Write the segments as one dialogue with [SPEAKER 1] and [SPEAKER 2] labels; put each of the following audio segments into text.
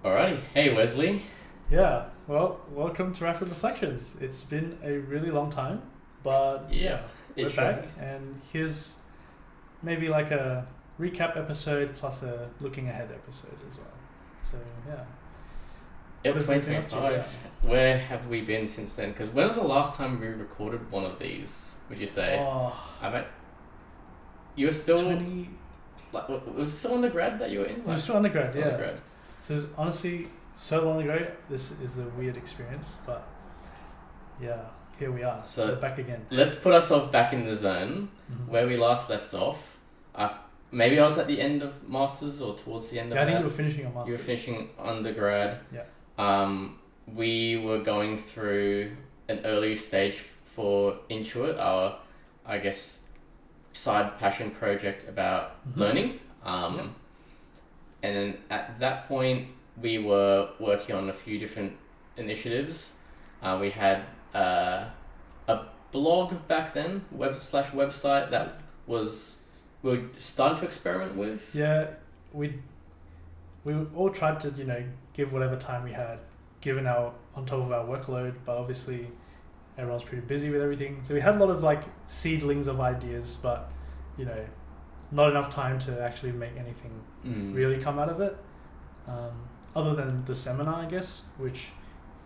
[SPEAKER 1] Alrighty. Hey, Wesley.
[SPEAKER 2] Yeah, well, welcome to Rapid Reflections. It's been a really long time, but
[SPEAKER 1] Yeah, it
[SPEAKER 2] we're
[SPEAKER 1] sure
[SPEAKER 2] back,
[SPEAKER 1] has.
[SPEAKER 2] and here's maybe like a recap episode plus a looking ahead episode as well. So, yeah.
[SPEAKER 1] Yep,
[SPEAKER 2] What have we been up to?
[SPEAKER 1] 2025. Where have we been since then? Because when was the last time we recorded one of these, would you say?
[SPEAKER 2] Oh,
[SPEAKER 1] I bet you were still,
[SPEAKER 2] 20...
[SPEAKER 1] like, was it still undergrad that you were in?
[SPEAKER 2] We're still undergrad,
[SPEAKER 1] Still
[SPEAKER 2] yeah.
[SPEAKER 1] undergrad.
[SPEAKER 2] So it's honestly so long ago, this is a weird experience, but yeah, here we are.
[SPEAKER 1] So-
[SPEAKER 2] we're back again.
[SPEAKER 1] Let's put ourselves back in the zone
[SPEAKER 2] Mhm.
[SPEAKER 1] where we last left off. Maybe I was at the end of masters or towards the end of
[SPEAKER 2] Yeah, I think
[SPEAKER 1] that.
[SPEAKER 2] you were finishing your master's.
[SPEAKER 1] You were finishing undergrad.
[SPEAKER 2] Yeah.
[SPEAKER 1] We were going through an early stage for Intuit, our, I guess, side passion project about
[SPEAKER 2] Mhm.
[SPEAKER 1] learning.
[SPEAKER 2] Yep.
[SPEAKER 1] And then at that point, we were working on a few different initiatives. We had a blog back then, website that was we were starting to experiment with.
[SPEAKER 2] Yeah, we all tried to give whatever time we had, given our on top of our workload. But obviously, everyone's pretty busy with everything. So we had a lot of like seedlings of ideas, but not enough time to actually make anything really come out of it. Other than the seminar, I guess, which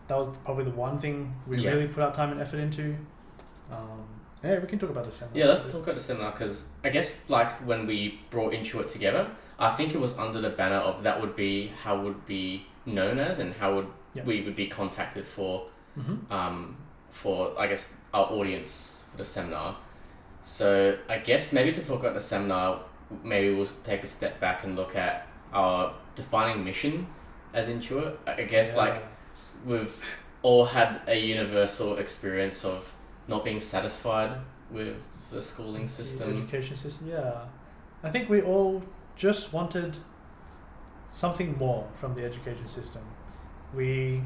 [SPEAKER 2] that was probably the one thing we
[SPEAKER 1] Yeah.
[SPEAKER 2] really put our time and effort into. Yeah, we can talk about the seminar.
[SPEAKER 1] Yeah, let's talk about the seminar because I guess like when we brought Intuit together, I think it was under the banner of that would be how would be known as and how would
[SPEAKER 2] Yeah.
[SPEAKER 1] we would be contacted
[SPEAKER 2] Mm-hmm.
[SPEAKER 1] for I guess our audience for the seminar. So I guess maybe to talk about the seminar, maybe we'll take a step back and look at our defining mission as Intuit. I guess like we've all had a universal experience of not being satisfied with the schooling
[SPEAKER 2] The
[SPEAKER 1] system.
[SPEAKER 2] education system, yeah. I think we all just wanted something more from the education system. We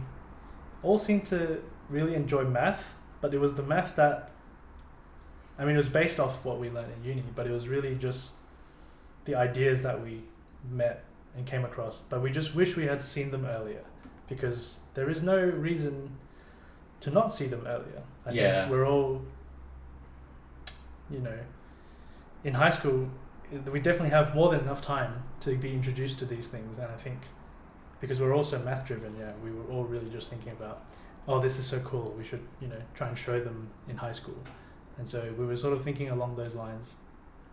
[SPEAKER 2] all seemed to really enjoy math, but it was the math that, it was based off what we learned in uni, but it was really just the ideas that we met and came across. But we just wish we had seen them earlier, because there is no reason to not see them earlier. I
[SPEAKER 1] Yeah.
[SPEAKER 2] think we're all, in high school, we definitely have more than enough time to be introduced to these things. And I think because we're also math driven, we were all really just thinking about, oh, this is so cool, we should, try and show them in high school. And so we were sort of thinking along those lines,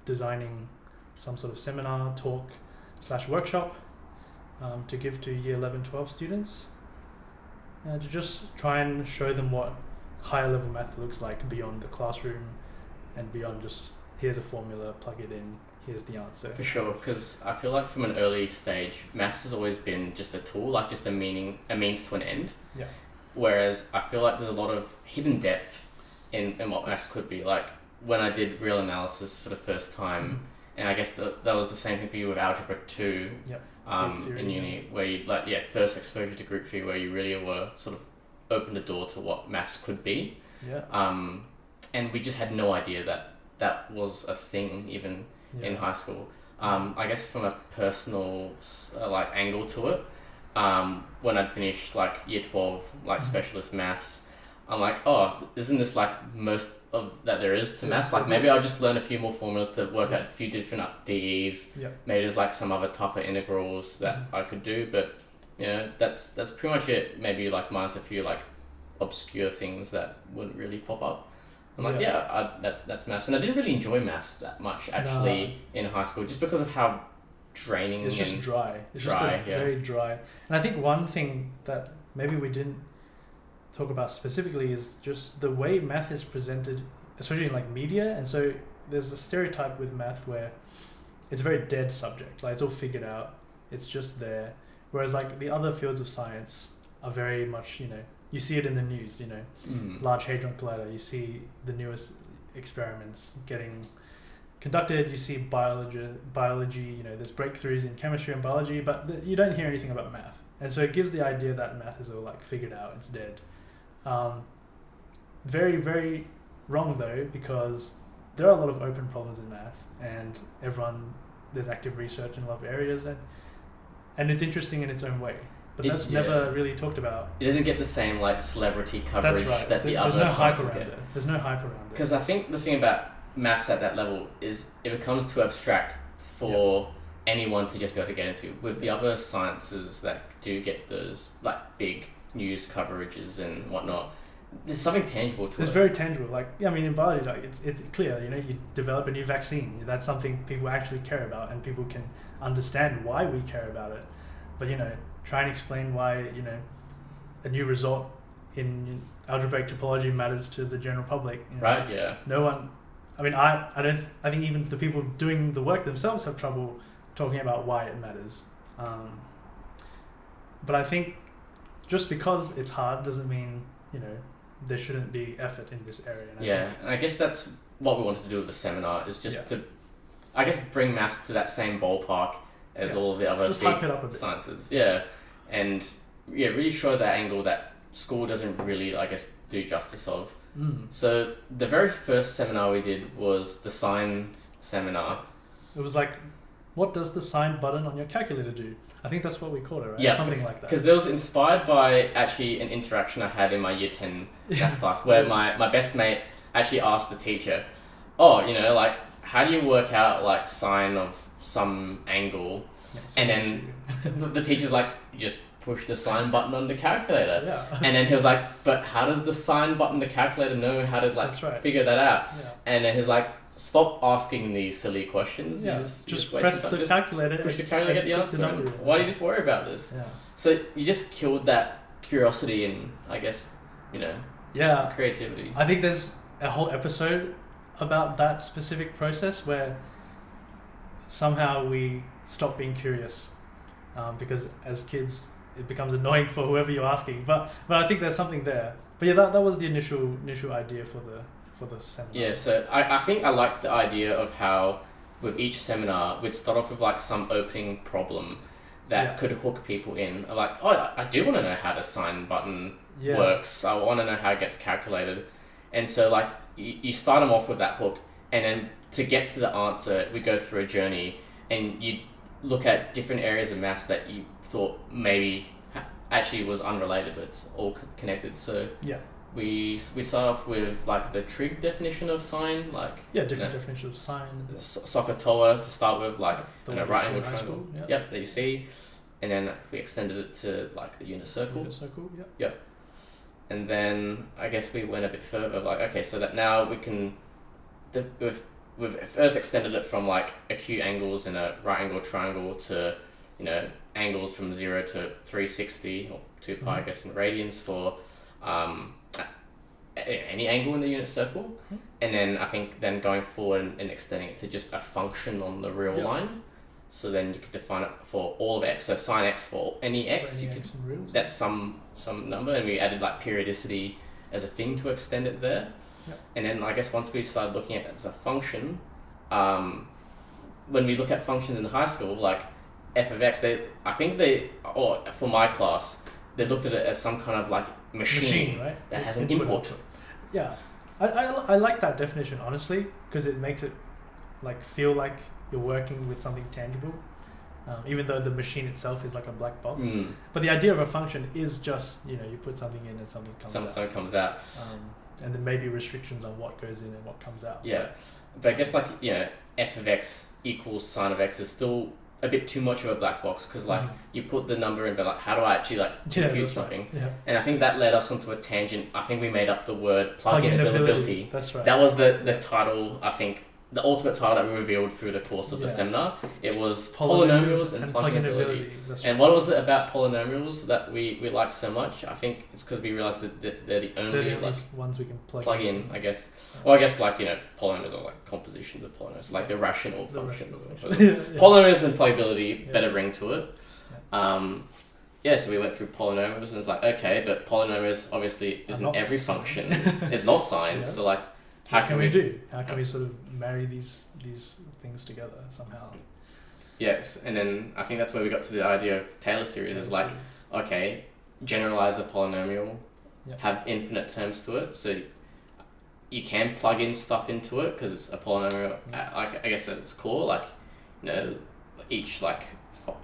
[SPEAKER 2] designing some sort of seminar, talk / workshop to give to year 11, 12 students, to just try and show them what higher level math looks like beyond the classroom and beyond just here's a formula, plug it in, here's the answer.
[SPEAKER 1] For sure, because I feel like from an early stage, maths has always been just a tool, like just a means to an end.
[SPEAKER 2] Yeah.
[SPEAKER 1] Whereas I feel like there's a lot of hidden depth in what maths could be. Like when I did real analysis for the first time, and I guess that was the same thing for you with Algebra 2
[SPEAKER 2] Yep. Group theory,
[SPEAKER 1] in uni, where you first exposure to group theory, where you really were sort of opened the door to what maths could be.
[SPEAKER 2] Yeah.
[SPEAKER 1] And we just had no idea that was a thing even in high school. I guess from a personal angle to it, when I'd finished like year 12 specialist maths, I'm like, oh, isn't this like most of that there is to maths? Like maybe I'll just learn a few more formulas to work out a few different DEs.
[SPEAKER 2] Yeah.
[SPEAKER 1] Maybe there's like some other tougher integrals that I could do, but that's pretty much it. Maybe like minus a few like obscure things that wouldn't really pop up. I'm like, that's maths, and I didn't really enjoy maths that much actually in high school, just because of how draining.
[SPEAKER 2] It's just dry. It's
[SPEAKER 1] dry,
[SPEAKER 2] just very dry. And I think one thing that maybe we didn't talk about specifically is just the way math is presented, especially in like media. And so there's a stereotype with math where it's a very dead subject. Like it's all figured out. It's just there. Whereas like the other fields of science are very much, you see it in the news, Large Hadron Collider, you see the newest experiments getting conducted, you see biology, there's breakthroughs in chemistry and biology, but you don't hear anything about math. And so it gives the idea that math is all like figured out, it's dead. Very, very wrong though, because there are a lot of open problems in math, and there's active research in a lot of areas, and it's interesting in its own way. but that's never really talked about.
[SPEAKER 1] It doesn't get the same like celebrity coverage that the other sciences get.
[SPEAKER 2] There's no hype around it.
[SPEAKER 1] Because I think the thing about maths at that level is it becomes too abstract for anyone to just be able to get into. With the other sciences that do get those like big news coverages and whatnot, there's something tangible to it.
[SPEAKER 2] It's very tangible. Like, I mean, in biology, like it's clear. You know, you develop a new vaccine. That's something people actually care about, and people can understand why we care about it. But you know, try and explain why a new result in algebraic topology matters to the general public. You know?
[SPEAKER 1] Right. Yeah.
[SPEAKER 2] No one. I mean, I think even the people doing the work themselves have trouble talking about why it matters. But I think just because it's hard doesn't mean there shouldn't be effort in this area.
[SPEAKER 1] And I guess that's what we wanted to do with the seminar, is just to, I guess, bring maths to that same ballpark as all of the other
[SPEAKER 2] just
[SPEAKER 1] big
[SPEAKER 2] hype it up a bit.
[SPEAKER 1] Sciences. Yeah, and really show that angle that school doesn't really, I guess, do justice of. So the very first seminar we did was the sign seminar.
[SPEAKER 2] It was like, what does the sign button on your calculator do? I think that's what we called it, right?
[SPEAKER 1] Yeah,
[SPEAKER 2] something like that.
[SPEAKER 1] Because it was inspired by actually an interaction I had in my year 10 maths class where my best mate actually asked the teacher, like, how do you work out like sine of some angle? And then the teacher's like, you just push the sign button on the calculator.
[SPEAKER 2] Yeah.
[SPEAKER 1] And then he was like, but how does the sign button on the calculator know how to figure that out?
[SPEAKER 2] Yeah.
[SPEAKER 1] And then he's like, stop asking these silly questions.
[SPEAKER 2] Yeah. Just press the calculator.
[SPEAKER 1] Push the calculator, get the answer. Why do you just worry about this?
[SPEAKER 2] Yeah.
[SPEAKER 1] So you just killed that curiosity and, I guess, creativity.
[SPEAKER 2] I think there's a whole episode about that specific process where somehow we stop being curious because as kids it becomes annoying for whoever you're asking. But I think there's something there. But yeah, that was the initial idea for the seminar.
[SPEAKER 1] Yeah, so I think I like the idea of how with each seminar we'd start off with like some opening problem that could hook people in. Like, I do want to know how the sign button works. I want to know how it gets calculated. And so like you start them off with that hook, and then to get to the answer we go through a journey and you look at different areas of maths that you thought maybe actually was unrelated, but it's all connected. So we start off with like the trig definition of sine, like
[SPEAKER 2] different definitions of sine.
[SPEAKER 1] SOHCAHTOA to start with, like right angle triangle.
[SPEAKER 2] Yep,
[SPEAKER 1] that you see, and then we extended it to like the unit circle. Yep. And then I guess we went a bit further, like okay, so that now we can, we've first extended it from like acute angles in a right angle triangle to angles from 0 to 360 or 2 pi, I guess, in radians for any angle in the unit circle. And then I think then going forward and extending it to just a function on the real line. So then you could define it for all of x. So sine x for any x, that's some number, and we added like periodicity as a thing to extend it there. And then I guess once we started looking at it as a function, when we look at functions in high school, like f of x, for my class, they looked at it as some kind of like machine right? That has an input.
[SPEAKER 2] Yeah, I like that definition, honestly, because it makes it like feel like you're working with something tangible, even though the machine itself is like a black box. But the idea of a function is just you put something in and something comes out. And there may be restrictions on what goes in and what comes out.
[SPEAKER 1] Yeah, but I guess like f of x equals sine of x is still a bit too much of a black box, because like you put the number in, but like how do I actually like compute something?
[SPEAKER 2] Right. Yeah.
[SPEAKER 1] And I think that led us onto a tangent. I think we made up the word plug-in ability.
[SPEAKER 2] That's right.
[SPEAKER 1] That was the title, I think, the ultimate title that we revealed through the course of the seminar. It was polynomials and plug-in ability.
[SPEAKER 2] Right.
[SPEAKER 1] And what was it about polynomials that we like so much? I think it's because we realized that they're the only
[SPEAKER 2] ones we can plug
[SPEAKER 1] in, I guess. Well, I guess like polynomials are like compositions of polynomials, like the rational functions. Polynomials and pluggability, better ring to it. So we went through polynomials and it's like, okay, but polynomials obviously isn't every function. It's not sine. So like, how can we
[SPEAKER 2] sort of marry these things together somehow?
[SPEAKER 1] Yes, and then I think that's where we got to the idea of Taylor series. Is like, okay, generalize a polynomial, have infinite terms to it, so you can plug in stuff into it because it's a polynomial. Like I guess at its core, like each like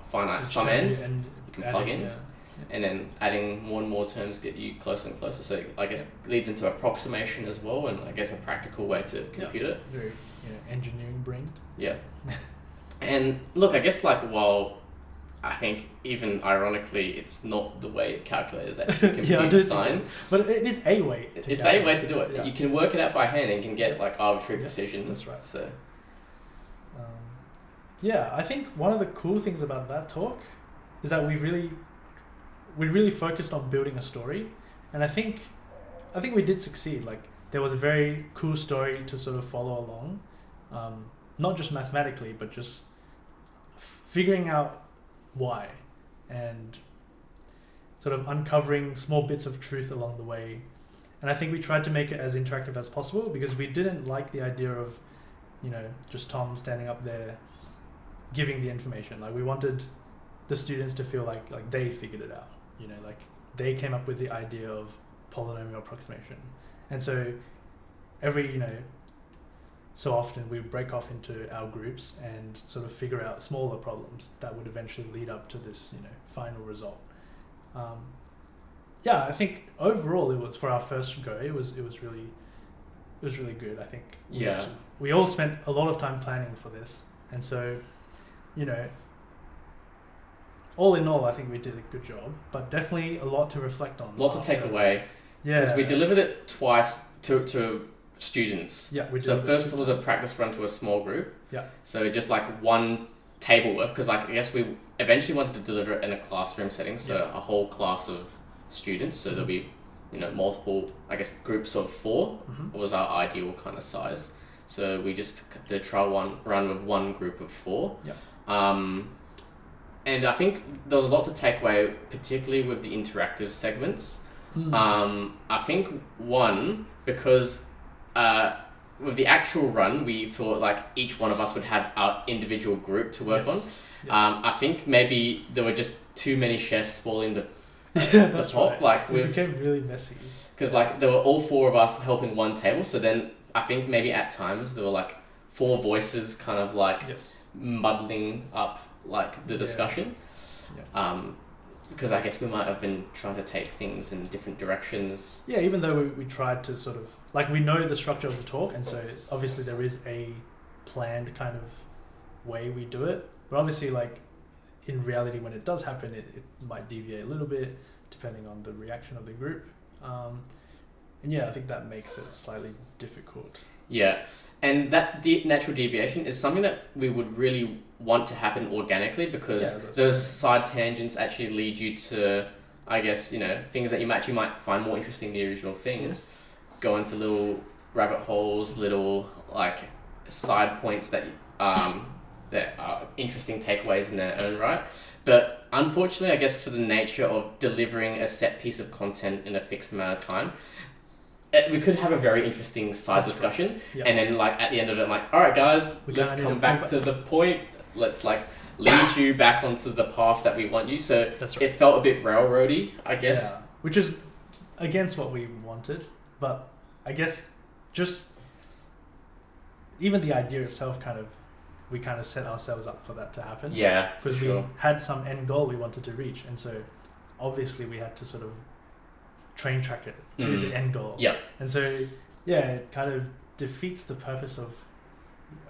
[SPEAKER 1] finite sum end you can plug in. and then adding more and more terms get you closer and closer. So I guess leads into approximation as well, and I guess a practical way to compute it.
[SPEAKER 2] Very engineering brain.
[SPEAKER 1] Yeah. And look, I guess while I think even ironically it's not the way calculators actually compute sine.
[SPEAKER 2] But it is a way.
[SPEAKER 1] It's a way to do it. Yeah. You can work it out by hand and can get arbitrary precision.
[SPEAKER 2] That's right.
[SPEAKER 1] So.
[SPEAKER 2] I think one of the cool things about that talk is that we really focused on building a story, and I think we did succeed. There was a very cool story to sort of follow along, not just mathematically, but just figuring out why, and sort of uncovering small bits of truth along the way. And I think we tried to make it as interactive as possible, because we didn't like the idea of, just Tom standing up there giving the information. We wanted the students to feel like they figured it out, they came up with the idea of polynomial approximation. And so every, so often we break off into our groups and sort of figure out smaller problems that would eventually lead up to this, final result. I think overall it was, for our first go, it was really good. I think we all spent a lot of time planning for this, and so all in all, I think we did a good job, but definitely a lot to reflect on.
[SPEAKER 1] Lot to take away. Yeah, because we delivered it twice to students.
[SPEAKER 2] Yeah, we did.
[SPEAKER 1] So first was a practice run to a small group.
[SPEAKER 2] Yeah.
[SPEAKER 1] So just one table worth, because I guess we eventually wanted to deliver it in a classroom setting, so a whole class of students. So there'll be multiple, I guess, groups of 4 was our ideal kind of size. So we just did a trial run with one group of 4.
[SPEAKER 2] Yeah.
[SPEAKER 1] And I think there was a lot to take away, particularly with the interactive segments. I think because with the actual run, we thought each one of us would have our individual group to work on. Yes. I think maybe there were just too many chefs spoiling the
[SPEAKER 2] that's
[SPEAKER 1] pot.
[SPEAKER 2] Right. It became really messy.
[SPEAKER 1] Because there were all 4 of us helping one table, so then I think maybe at times there were 4 voices kind of muddling up the discussion.
[SPEAKER 2] Yeah.
[SPEAKER 1] Because I guess we might have been trying to take things in different directions.
[SPEAKER 2] Yeah, even though we tried to sort of we know the structure of the talk, and so obviously there is a planned kind of way we do it, but obviously in reality when it does happen it might deviate a little bit depending on the reaction of the group, and I think that makes it slightly difficult.
[SPEAKER 1] Yeah, and that natural deviation is something that we would really want to happen organically, because those side tangents actually lead you to, I guess, things that you actually might find more interesting than the original thing.
[SPEAKER 2] Yes.
[SPEAKER 1] Go into little rabbit holes, little side points that that are interesting takeaways in their own right. But unfortunately, I guess for the nature of delivering a set piece of content in a fixed amount of time, we could have a very interesting side discussion, right. Yeah. And then at the end of it, all right, guys, let's come back to the point. Let's lead you back onto the path that we want you. So
[SPEAKER 2] that's right.
[SPEAKER 1] It felt a bit railroady, I guess.
[SPEAKER 2] Yeah. Which is against what we wanted, but I guess just even the idea itself we set ourselves up for that to happen.
[SPEAKER 1] Yeah,
[SPEAKER 2] because we had some end goal we wanted to reach, and so obviously we had to sort of train track it to the end goal.
[SPEAKER 1] Yeah.
[SPEAKER 2] And so it kind of defeats the purpose of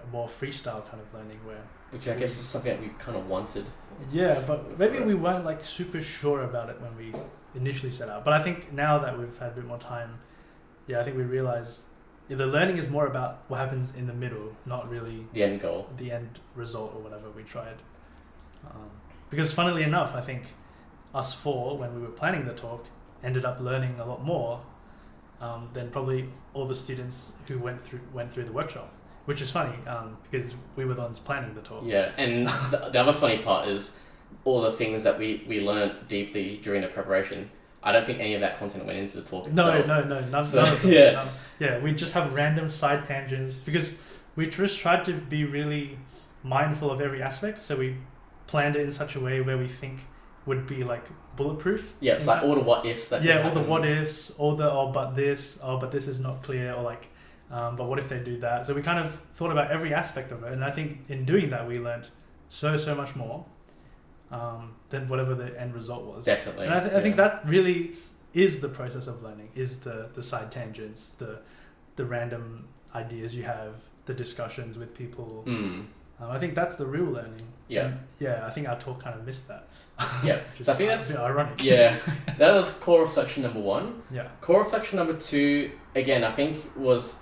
[SPEAKER 2] a more freestyle kind of learning,
[SPEAKER 1] which I guess is something that we kind of wanted.
[SPEAKER 2] Yeah, but maybe we weren't super sure about it when we initially set out. But I think now that we've had a bit more time, I think we realize the learning is more about what happens in the middle, not really
[SPEAKER 1] the end goal,
[SPEAKER 2] the end result or whatever we tried. Because funnily enough, I think us 4, when we were planning the talk, ended up learning a lot more than probably all the students who went through the workshop, which is funny because we were the ones planning the talk.
[SPEAKER 1] Yeah, and the other funny part is all the things that we learned deeply during the preparation. I don't think any of that content went into the talk itself.
[SPEAKER 2] No, none of them. Yeah, we just have random side tangents because we just tried to be really mindful of every aspect. So we planned it in such a way where we think would be bulletproof.
[SPEAKER 1] Yeah, it's all the what ifs that
[SPEAKER 2] all the what ifs, all the but this is not clear, or but what if they do that? So we kind of thought about every aspect of it, and I think in doing that we learned so much more. than whatever the end result was.
[SPEAKER 1] Definitely.
[SPEAKER 2] And I think that really is the process of learning, is the side tangents, the random ideas you have, the discussions with people. I think that's the real learning.
[SPEAKER 1] Yeah.
[SPEAKER 2] And yeah, I think our talk kind of missed that.
[SPEAKER 1] Yeah. So I think that's
[SPEAKER 2] a bit ironic.
[SPEAKER 1] Yeah. That was core reflection number 1.
[SPEAKER 2] Yeah.
[SPEAKER 1] Core reflection number 2, again, I think was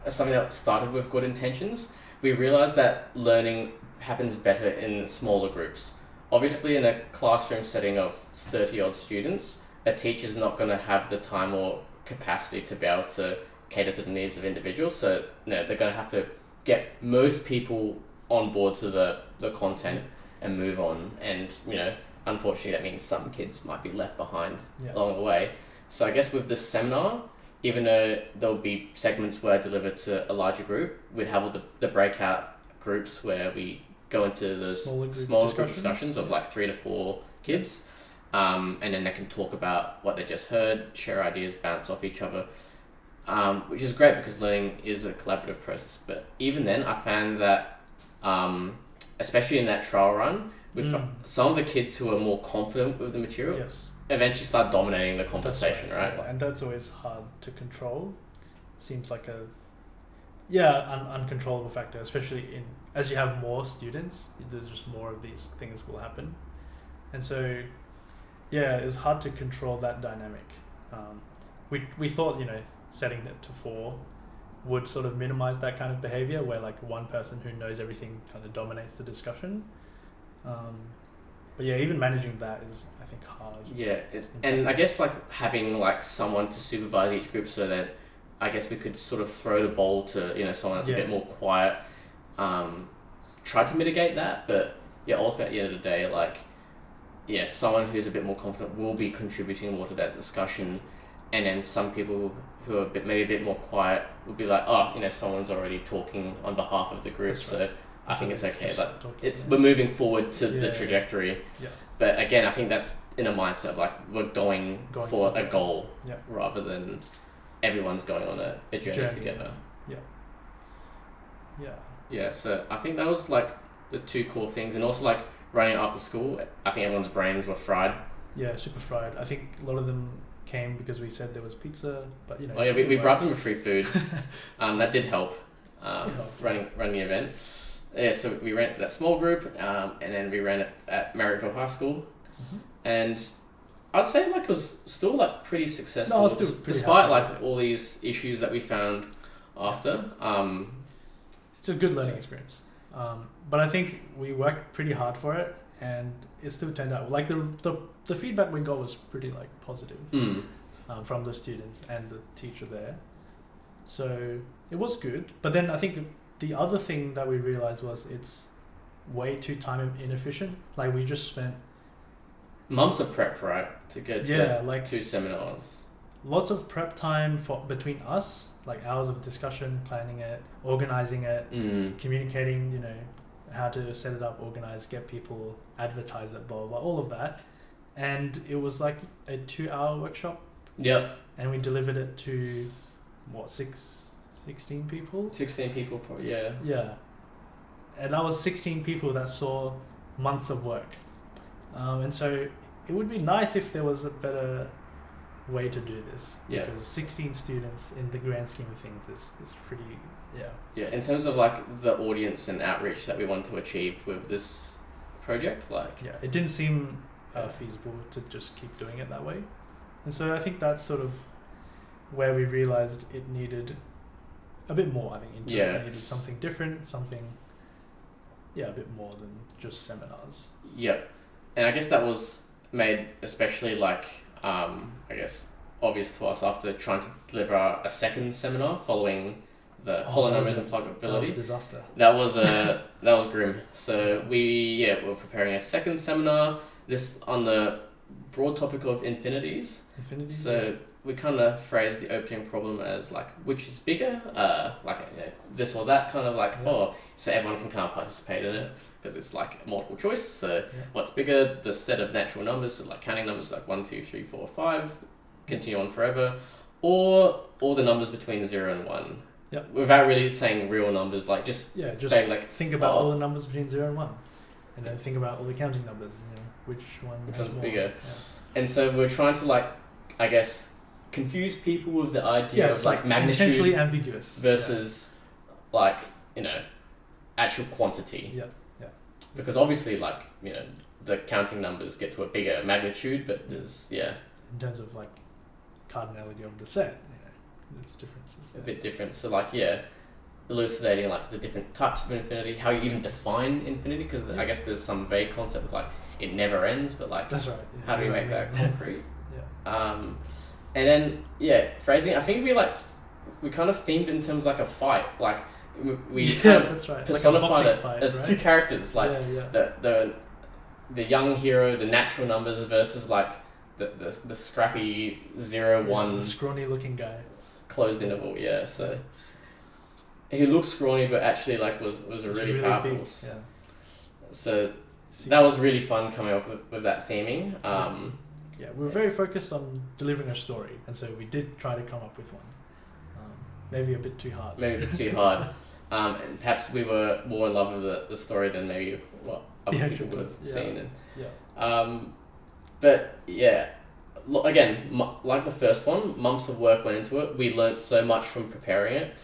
[SPEAKER 1] something that started with good intentions. We realized that learning happens better in smaller groups. Obviously, in a classroom setting of 30-odd students, a teacher's not going to have the time or capacity to be able to cater to the needs of individuals. So, they're going to have to get most people on board to the content and move on. And, unfortunately, that means some kids might be left behind along the way. So I guess with this seminar, even though there'll be segments where I deliver to a larger group, we'd have all the breakout groups where we go into the smaller group discussions of like 3 to 4 kids, and then they can talk about what they just heard, share ideas, bounce off each other, which is great because learning is a collaborative process. But even then, I found that, especially in that trial run, with some of the kids who are more confident with the material, eventually start dominating the conversation, right?
[SPEAKER 2] Yeah. And that's always hard to control. Seems like a uncontrollable factor, especially as you have more students, there's just more of these things will happen. And so, it's hard to control that dynamic. We thought, setting it to 4 would sort of minimize that kind of behavior where like one person who knows everything kind of dominates the discussion. But even managing that is, I think, hard.
[SPEAKER 1] Yeah, and I guess like having like someone to supervise each group so that I guess we could sort of throw the ball to someone that's a bit more quiet, try to mitigate that. But ultimately at the end of the day, like someone who's a bit more confident will be contributing more to that discussion, and then some people who are maybe a bit more quiet will be like, someone's already talking on behalf of the group, so I think it's okay. But we're moving forward to the trajectory. Yeah. But again, I think that's in a mindset of like we're going for a goal rather than everyone's going on a journey together. Yeah. Yeah. Yeah. So I think that was like the 2 core things, and also like running after school. I think everyone's brains were fried. Yeah,
[SPEAKER 2] super fried. I think a lot of them came because we said there was pizza, but
[SPEAKER 1] we bribed them with free food. That did help. Running the event. Yeah, so we ran it for that small group, and then we ran it at Marrickville High School, and I'd say like it was still like pretty successful.
[SPEAKER 2] No, still pretty
[SPEAKER 1] despite like all these issues that we found after.
[SPEAKER 2] It's a good learning experience, but I think we worked pretty hard for it, and it still turned out like the feedback we got was pretty like positive from the students and the teacher there, so it was good. But then I think the other thing that we realized was it's way too time inefficient. Like we just spent
[SPEAKER 1] months of prep, right, to go to like 2 seminars.
[SPEAKER 2] Lots of prep time between us, like hours of discussion, planning it, organizing it, communicating, how to set it up, organize, get people, advertise it, blah, blah, blah, all of that. And it was like a 2-hour workshop.
[SPEAKER 1] Yep.
[SPEAKER 2] And we delivered it to, 16 people?
[SPEAKER 1] 16 people, probably, yeah.
[SPEAKER 2] Yeah. And that was 16 people that saw months of work. And so it would be nice if there was a better way to do this.
[SPEAKER 1] Yeah.
[SPEAKER 2] Because 16 students in the grand scheme of things is pretty,
[SPEAKER 1] Yeah, in terms of like the audience and outreach that we want to achieve with this project, like...
[SPEAKER 2] Yeah, it didn't seem feasible to just keep doing it that way. And so I think that's sort of where we realized it needed a bit more. I think it needed something different, a bit more than just seminars.
[SPEAKER 1] Yep. And I guess that was made especially like, I guess, obvious to us after trying to deliver a second seminar following the polynomials and pluggability. That was
[SPEAKER 2] a disaster.
[SPEAKER 1] That was grim. So we were preparing a second seminar, this on the broad topic of infinities. So we kind of phrased the opening problem as like, which is bigger, this or that, kind of like, so everyone can kind of participate in it because it's like multiple choice. So what's bigger, the set of natural numbers, so like counting numbers like 1, 2, 3, 4, 5, continue on forever, or all the numbers between 0 and 1. Without really saying real numbers, like just saying like
[SPEAKER 2] think about all the numbers between 0 and 1. and then think about all the counting numbers. Which one?
[SPEAKER 1] Which
[SPEAKER 2] has
[SPEAKER 1] one's
[SPEAKER 2] more.
[SPEAKER 1] bigger?
[SPEAKER 2] Yeah.
[SPEAKER 1] And so we're trying to like, I guess, confuse people with the idea of like magnitude
[SPEAKER 2] intentionally ambiguous
[SPEAKER 1] versus like actual quantity.
[SPEAKER 2] Yeah.
[SPEAKER 1] Because obviously, like the counting numbers get to a bigger magnitude, but there's
[SPEAKER 2] in terms of like cardinality of the set, there's differences there.
[SPEAKER 1] A bit different. So like elucidating like the different types of infinity, how you even define infinity, because I guess there's some vague concept of like it never ends, but like
[SPEAKER 2] that's right.
[SPEAKER 1] How do we make that concrete?
[SPEAKER 2] Yeah.
[SPEAKER 1] And then phrasing. I think we kind of themed in terms of like a fight, like we
[SPEAKER 2] that's right.
[SPEAKER 1] personified
[SPEAKER 2] like
[SPEAKER 1] it
[SPEAKER 2] fight,
[SPEAKER 1] as
[SPEAKER 2] right?
[SPEAKER 1] two characters, like
[SPEAKER 2] yeah.
[SPEAKER 1] the young hero, the natural numbers versus like the scrappy 0-1
[SPEAKER 2] the scrawny looking guy,
[SPEAKER 1] closed interval. Yeah, so he looks scrawny, but actually like was really powerful.
[SPEAKER 2] Big,
[SPEAKER 1] So that was really fun coming up with that theming.
[SPEAKER 2] We were very focused on delivering a story, and so we did try to come up with one. Maybe a bit too hard.
[SPEAKER 1] And perhaps we were more in love with the story than maybe what other people would have seen. But again, like the first one, months of work went into it. We learnt so much from preparing it.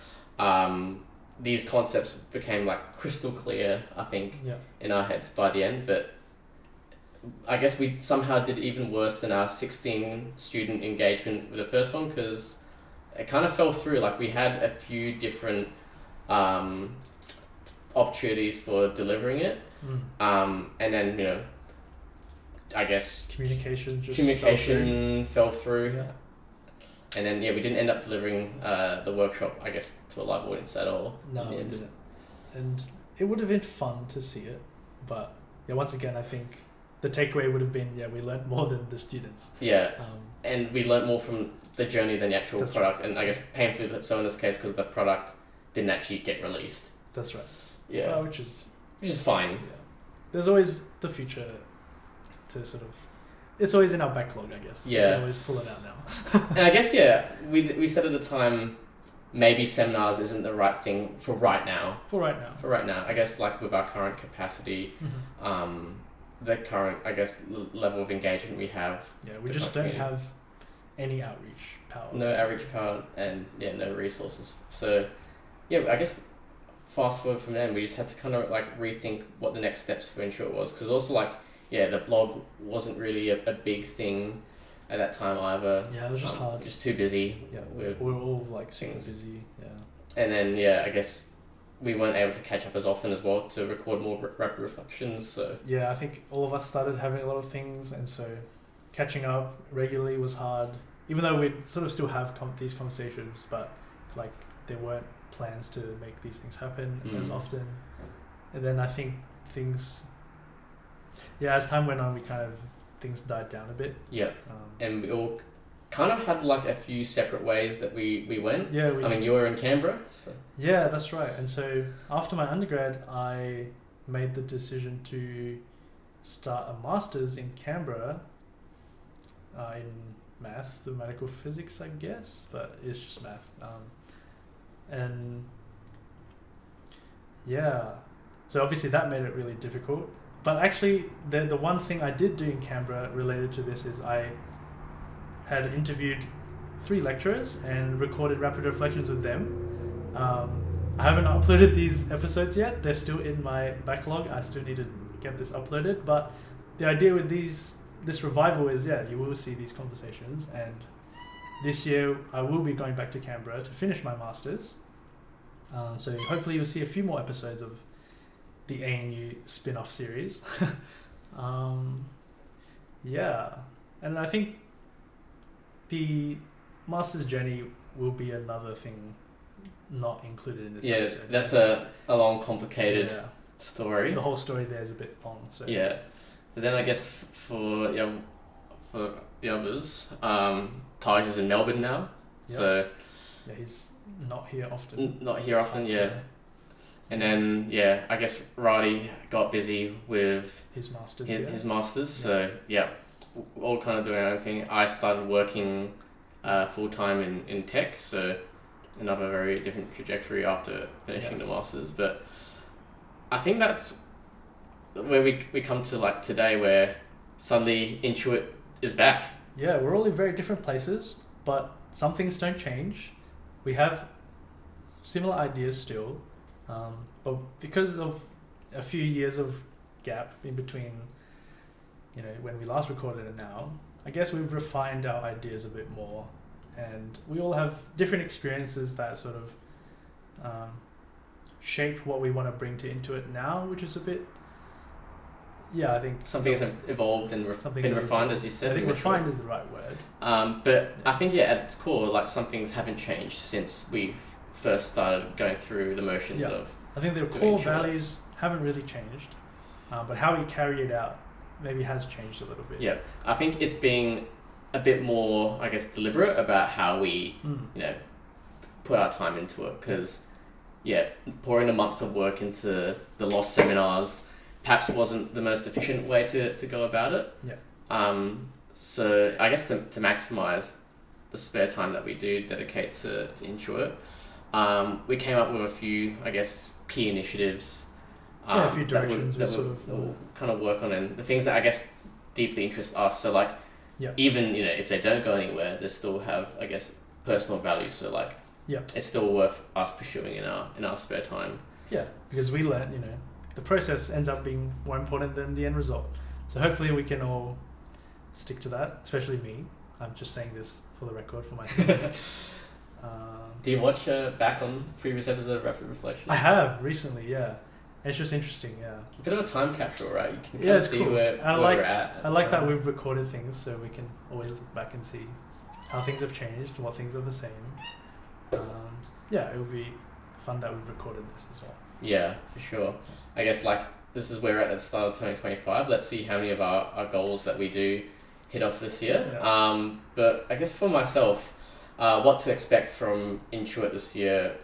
[SPEAKER 1] These concepts became like crystal clear, I think, in our heads by the end. But I guess we somehow did even worse than our 16 student engagement with the first one, because it kind of fell through. Like we had a few different opportunities for delivering it, and then I guess communication fell through. And then we didn't end up delivering the workshop, I guess, to a live audience at all.
[SPEAKER 2] No, we didn't. And it would have been fun to see it, but once again, I think the takeaway would have been we learned more than the students. And we learned more from the journey than the actual product, and I guess painfully so in this case, because the product didn't actually get released. That's right. Which is fine. There's always the future to sort of. It's always in our backlog, I guess. We can always pull it out now.
[SPEAKER 1] And I guess we said at the time, maybe seminars isn't the right thing for right now. I guess like with our current capacity, the current level of engagement we have.
[SPEAKER 2] We just don't have any outreach power.
[SPEAKER 1] No outreach power and no resources. So I guess fast forward from then, we just had to kind of like rethink what the next steps for Intuit was, because also like the blog wasn't really a big thing at that time either.
[SPEAKER 2] It was just hard.
[SPEAKER 1] Just too busy.
[SPEAKER 2] We were all like super busy.
[SPEAKER 1] And then I guess we weren't able to catch up as often as well to record more rapid reflections. So
[SPEAKER 2] I think all of us started having a lot of things, and so catching up regularly was hard. Even though we sort of still have these conversations, but like there weren't plans to make these things happen as often. And then I think things, as time went on, things died down a bit.
[SPEAKER 1] And we all kind of had like a few separate ways that we went.
[SPEAKER 2] I
[SPEAKER 1] mean, you were in Canberra, so.
[SPEAKER 2] That's right. And so after my undergrad, I made the decision to start a master's in Canberra in mathematical physics, I guess, but it's just math. So obviously that made it really difficult. But actually, the one thing I did do in Canberra related to this is I had interviewed 3 lecturers and recorded rapid reflections with them. I haven't uploaded these episodes yet. They're still in my backlog. I still need to get this uploaded. But the idea with this revival is, you will see these conversations. And this year, I will be going back to Canberra to finish my master's. So hopefully you'll see a few more episodes of the ANU spin-off series. And I think the master's journey will be another thing not included in this episode.
[SPEAKER 1] That's a long, complicated story.
[SPEAKER 2] The whole story there is a bit long. So
[SPEAKER 1] but then I guess for the others, Taj is in Melbourne now. So
[SPEAKER 2] he's not here often.
[SPEAKER 1] And then I guess Roddy got busy with
[SPEAKER 2] his masters.
[SPEAKER 1] His masters. So all kind of doing our own thing. I started working full time in tech. So another very different trajectory after finishing the masters. But I think that's where we come to like today, where suddenly Intuit is back.
[SPEAKER 2] Yeah, we're all in very different places, but some things don't change. We have similar ideas still, but because of a few years of gap in between, when we last recorded and now, I guess we've refined our ideas a bit more, and we all have different experiences that sort of shape what we want to bring to Intuit now, which is a bit, I think
[SPEAKER 1] something has evolved and been refined, as you said.
[SPEAKER 2] I think refined is the right word.
[SPEAKER 1] But I think at its core, like some things haven't changed since we first started going through the motions of.
[SPEAKER 2] I think the core values haven't really changed, but how we carry it out maybe has changed a little bit.
[SPEAKER 1] Yeah, I think it's being a bit more, I guess, deliberate about how we, put our time into it. Because, pouring the months of work into the lost seminars perhaps wasn't the most efficient way to go about it.
[SPEAKER 2] Yeah.
[SPEAKER 1] So I guess to maximize the spare time that we do dedicate to Intuit, we came up with a few, I guess, key initiatives.
[SPEAKER 2] A few directions
[SPEAKER 1] that we'll kind of work on, and the things that I guess deeply interest us. So like, even if they don't go anywhere, they still have, I guess, personal value. So like, it's still worth us pursuing in our spare time.
[SPEAKER 2] Yeah, because we learn, the process ends up being more important than the end result. So hopefully we can all stick to that, especially me. I'm just saying this for the record for myself.
[SPEAKER 1] Do you watch back on previous episodes of Rapid Reflections?
[SPEAKER 2] I have recently, yeah. It's just interesting, yeah.
[SPEAKER 1] A bit of a time capsule, right? You can kind of see
[SPEAKER 2] cool.
[SPEAKER 1] where we're at.
[SPEAKER 2] I like that we've recorded things, so we can always look back and see how things have changed, what things are the same. It would be fun that we've recorded this as well.
[SPEAKER 1] Yeah, for sure. I guess like this is where we're at the start of 2025. Let's see how many of our goals that we do hit off this year.
[SPEAKER 2] Yeah.
[SPEAKER 1] But I guess for myself, what to expect from Intuit this year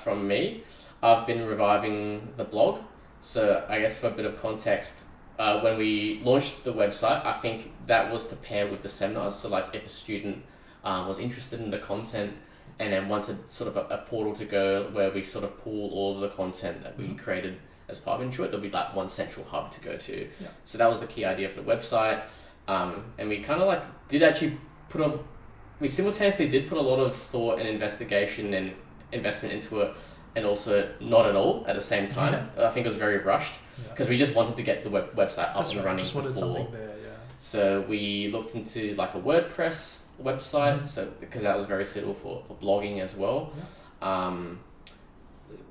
[SPEAKER 1] from me, I've been reviving the blog. So I guess for a bit of context, when we launched the website, I think that was to pair with the seminars. So like if a student was interested in the content and then wanted sort of a portal to go where we sort of pool all of the content that we created as part of Intuit, there'll be like one central hub to go to.
[SPEAKER 2] Yeah.
[SPEAKER 1] So that was the key idea for the website. And we kind of like we simultaneously did put a lot of thought and investigation and investment into it, and also not at all at the same time. I think it was very rushed because we just wanted to get the website up and running.
[SPEAKER 2] Just wanted something there,
[SPEAKER 1] So we looked into like a WordPress website, so because that was very suitable for blogging as well.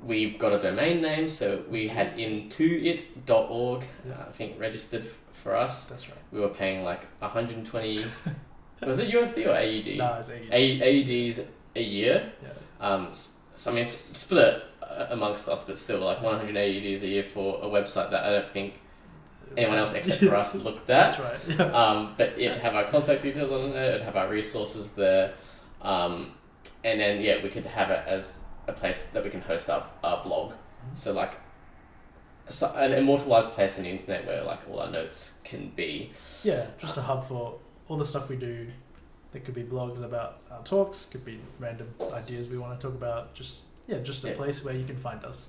[SPEAKER 1] We got a domain name, so we had intuit.org, I think registered for us.
[SPEAKER 2] That's right.
[SPEAKER 1] We were paying like 120. Was it USD or AUD?
[SPEAKER 2] No, it's AUD.
[SPEAKER 1] AUDs a year.
[SPEAKER 2] Yeah.
[SPEAKER 1] So I mean, split amongst us, but still like 100 AUDs a year for a website that I don't think anyone else except for us looked at.
[SPEAKER 2] That's right.
[SPEAKER 1] But it'd have our contact details on there, it'd have our resources there, and then we could have it as a place that we can host our blog. So like an immortalized place on the internet where like all our notes can be.
[SPEAKER 2] Yeah, just a hub for all the stuff we do. There could be blogs about our talks, could be random ideas we want to talk about. Just a place where you can find us.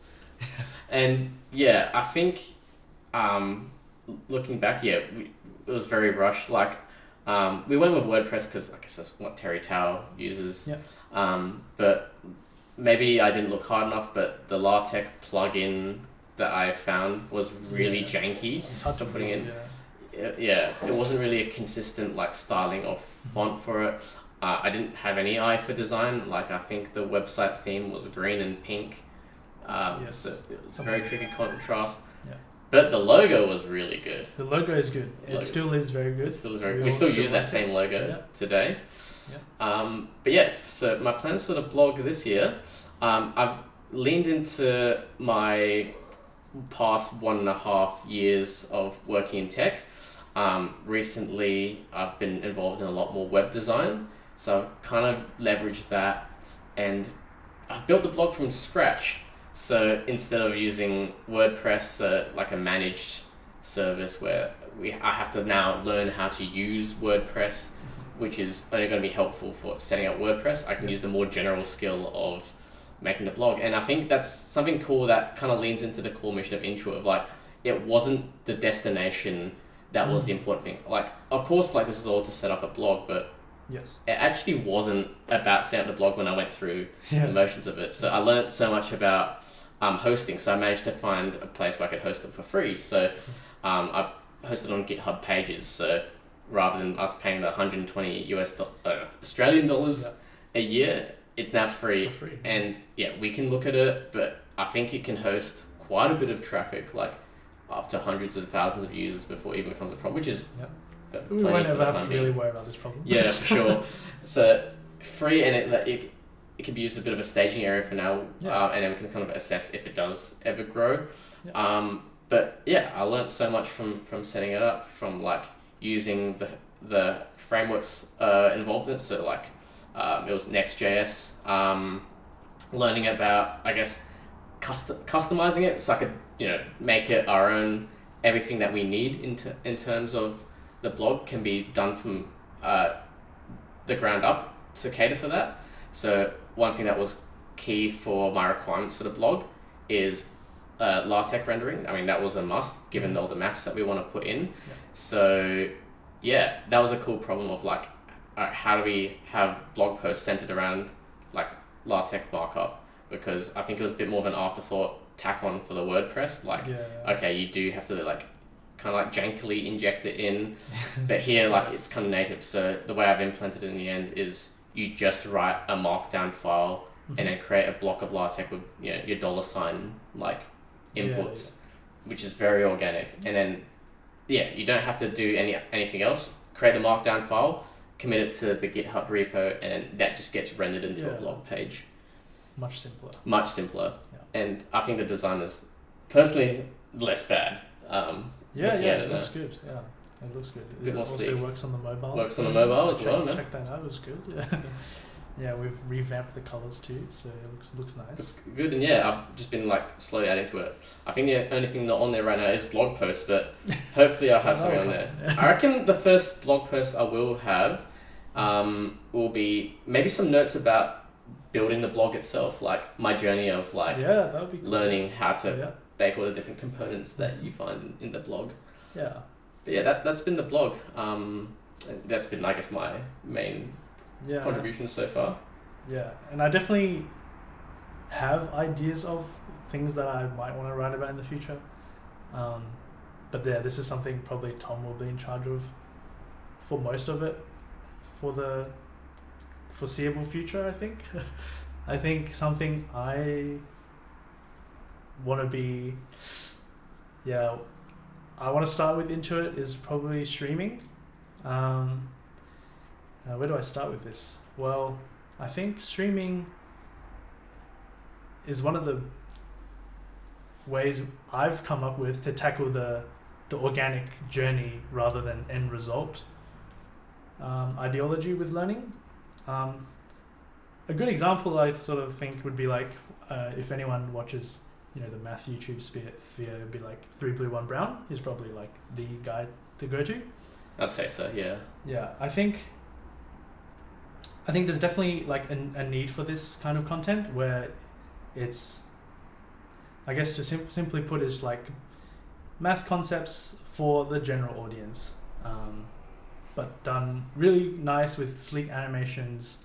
[SPEAKER 1] And I think looking back, it was very rushed. Like we went with WordPress because I guess that's what Terry Tao uses. But maybe I didn't look hard enough, but the LaTeX plugin that I found was really janky.
[SPEAKER 2] It's hard to
[SPEAKER 1] putting in.
[SPEAKER 2] Yeah.
[SPEAKER 1] It wasn't really a consistent like styling of font for it. I didn't have any eye for design. Like I think the website theme was green and pink. So it was a very tricky contrast. Yeah. But the logo was really good.
[SPEAKER 2] The logo is good. It still is very good.
[SPEAKER 1] It still is very good. We still use that same logo today. But so my plans for the blog this year, I've leaned into my past 1.5 years of working in tech. Recently, I've been involved in a lot more web design, so I've kind of leveraged that, and I've built the blog from scratch. So instead of using WordPress, like a managed service where I have to now learn how to use WordPress, which is only going to be helpful for setting up WordPress, I can use the more general skill of making the blog. And I think that's something cool that kind of leans into the core mission of Intuit, of like, it wasn't the destination that was the important thing. Like, of course, like this is all to set up a blog, but
[SPEAKER 2] Yes.
[SPEAKER 1] it actually wasn't about setting up the blog when I went through the motions of it. So I learned so much about hosting. So I managed to find a place where I could host it for free. So I hosted on GitHub Pages. So rather than us paying the 120 Australian dollars a year, it's now free.
[SPEAKER 2] It's for free.
[SPEAKER 1] And yeah, we can look at it, but I think it can host quite a bit of traffic, like up to hundreds of thousands of users before it even becomes a problem, which is
[SPEAKER 2] we won't ever have to really worry about this problem.
[SPEAKER 1] Yeah, for sure. So free, and it can be used as a bit of a staging area for now, and then we can kind of assess if it does ever grow. But yeah, I learned so much from setting it up, from like using the frameworks involved in it. So like it was Next.js, learning about, I guess, customizing it, so I could make it our own. Everything that we need in terms of the blog can be done from the ground up to cater for that. So one thing that was key for my requirements for the blog is LaTeX rendering. I mean, that was a must given all the maths that we want to put in. So yeah, that was a cool problem of like, how do we have blog posts centered around like LaTeX markup? Because I think it was a bit more of an afterthought tack on for the WordPress. Like, okay, you do have to like kind of like jankily inject it in, but here like it's kind of native. So the way I've implemented it in the end is you just write a markdown file and then create a block of LaTeX with your $ like inputs, which is very organic. And then you don't have to do anything else. Create a markdown file, commit it to the GitHub repo, and that just gets rendered into a blog page.
[SPEAKER 2] Much simpler.
[SPEAKER 1] Much simpler. And I think the design is personally less bad.
[SPEAKER 2] It looks good. Yeah, it looks good. It also
[SPEAKER 1] sleek.
[SPEAKER 2] Works on the mobile.
[SPEAKER 1] Works on the mobile as well.
[SPEAKER 2] Check that out. It was good. Yeah, we've revamped the colors too, so it looks nice.
[SPEAKER 1] It's good, and I've just been like slowly adding to it. I think the only thing not on there right now is blog posts, but hopefully I'll have something on there. I reckon the first blog post I will have will be maybe some notes about building the blog itself, like my journey of like
[SPEAKER 2] that would be cool.
[SPEAKER 1] Learning how to bake all the different components that you find in the blog.
[SPEAKER 2] Yeah.
[SPEAKER 1] But that's been the blog. That's been, I guess, my main contributions so far.
[SPEAKER 2] Yeah, and I definitely have ideas of things that I might want to write about in the future. But this is something probably Tom will be in charge of for most of it for the foreseeable future, I think. I think something I want to be, I want to start with Intuit is probably streaming. Where do I start with this? Well, I think streaming is one of the ways I've come up with to tackle the organic journey rather than end result ideology with learning. A good example I sort of think would be like if anyone watches the math YouTube sphere, it'd be like 3 Blue 1 Brown is probably like the guy to go to.
[SPEAKER 1] I'd say so.
[SPEAKER 2] Yeah, I think there's definitely like a need for this kind of content where it's, I guess to simply put, is like math concepts for the general audience, but done really nice with sleek animations,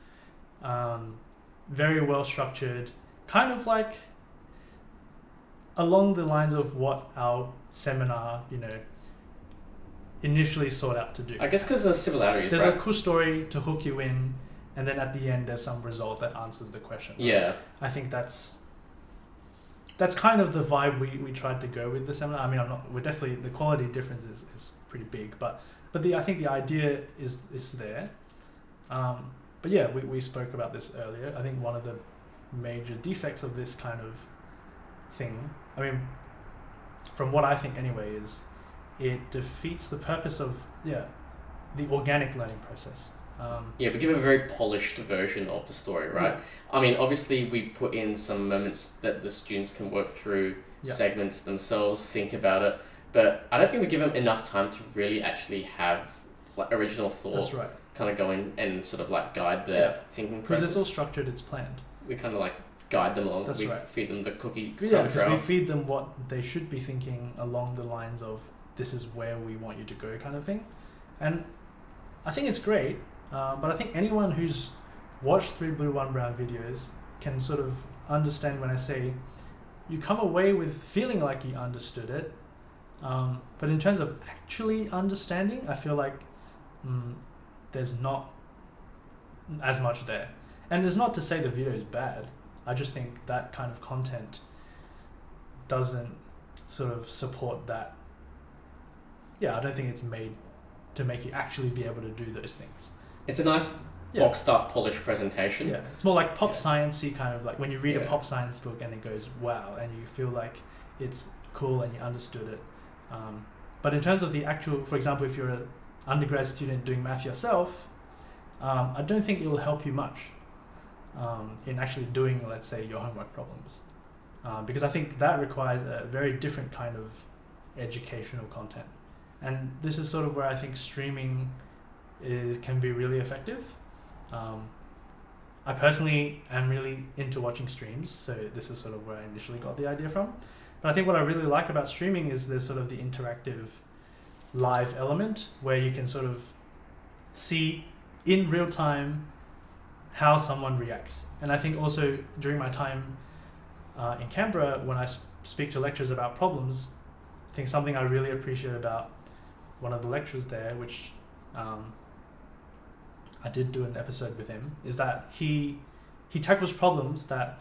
[SPEAKER 2] very well structured, kind of like along the lines of what our seminar, initially sought out to do.
[SPEAKER 1] I guess because there's similarities,
[SPEAKER 2] there's
[SPEAKER 1] right?
[SPEAKER 2] a cool story to hook you in, and then at the end there's some result that answers the question.
[SPEAKER 1] Yeah.
[SPEAKER 2] I think that's kind of the vibe we tried to go with the seminar. I mean, we're definitely, the quality difference is pretty big, but I think the idea is there. But yeah, we spoke about this earlier. I think one of the major defects of this kind of thing, I mean, from what I think anyway, is it defeats the purpose of the organic learning process.
[SPEAKER 1] We give a very polished version of the story, right? I mean, obviously we put in some moments that the students can work through segments themselves, think about it, but I don't think we give them enough time to really actually have like original thought.
[SPEAKER 2] That's right.
[SPEAKER 1] Kind of go in and sort of like guide their thinking process.
[SPEAKER 2] Because it's all structured, it's planned.
[SPEAKER 1] We kind of like guide them along.
[SPEAKER 2] That's
[SPEAKER 1] we
[SPEAKER 2] right.
[SPEAKER 1] feed them the cookie crumb
[SPEAKER 2] Yeah, because
[SPEAKER 1] trail.
[SPEAKER 2] we feed them what they should be thinking along the lines of this is where we want you to go kind of thing. And I think it's great, but I think anyone who's watched 3 Blue 1 Brown videos can sort of understand when I say you come away with feeling like you understood it, but in terms of actually understanding, I feel like there's not as much there. And it's not to say the video is bad. I just think that kind of content doesn't sort of support that. Yeah, I don't think it's made to make you actually be able to do those things.
[SPEAKER 1] It's a nice boxed up, polished presentation.
[SPEAKER 2] Yeah, it's more like pop science-y kind of like when you read a
[SPEAKER 1] Yeah.
[SPEAKER 2] pop science book and it goes, wow, and you feel like it's cool and you understood it. But in terms of the actual, for example, if you're an undergrad student doing math yourself, I don't think it will help you much in actually doing, let's say, your homework problems. Because I think that requires a very different kind of educational content. And this is sort of where I think streaming can be really effective. I personally am really into watching streams, so this is sort of where I initially got the idea from. But I think what I really like about streaming is there's sort of the interactive live element where you can sort of see in real time how someone reacts. And I think also during my time in Canberra, when I speak to lecturers about problems, I think something I really appreciate about one of the lecturers there, which I did do an episode with him, is that he tackles problems that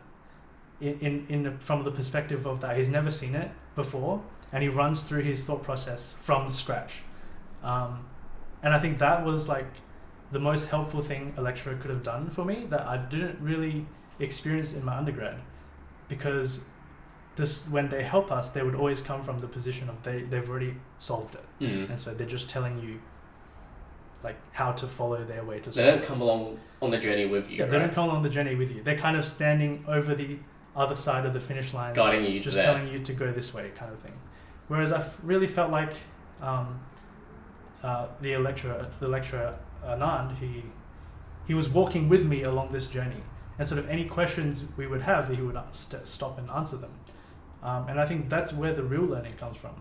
[SPEAKER 2] from the perspective of that he's never seen it before, and he runs through his thought process from scratch. And I think that was like the most helpful thing a lecturer could have done for me that I didn't really experience in my undergrad, because when they help us, they would always come from the position of they've already solved it, and so they're just telling you like how to follow their way to solve it.
[SPEAKER 1] They don't come along on the journey with you.
[SPEAKER 2] Yeah,
[SPEAKER 1] right?
[SPEAKER 2] they don't come along the journey with you. They're kind of standing over the other side of the finish line,
[SPEAKER 1] guiding you,
[SPEAKER 2] just
[SPEAKER 1] there.
[SPEAKER 2] telling you to go this way, kind of thing. Whereas I really felt like the lecturer Anand, he was walking with me along this journey, and sort of any questions we would have, he would stop and answer them. And I think that's where the real learning comes from,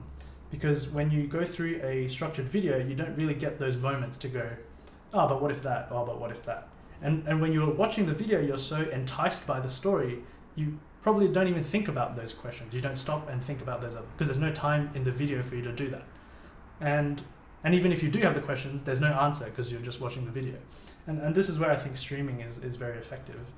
[SPEAKER 2] because when you go through a structured video, you don't really get those moments to go, oh, but what if that? Oh, but what if that? And when you're watching the video, you're so enticed by the story, you probably don't even think about those questions. You don't stop and think about those because there's no time in the video for you to do that. And even if you do have the questions, there's no answer because you're just watching the video. And this is where I think streaming is very effective.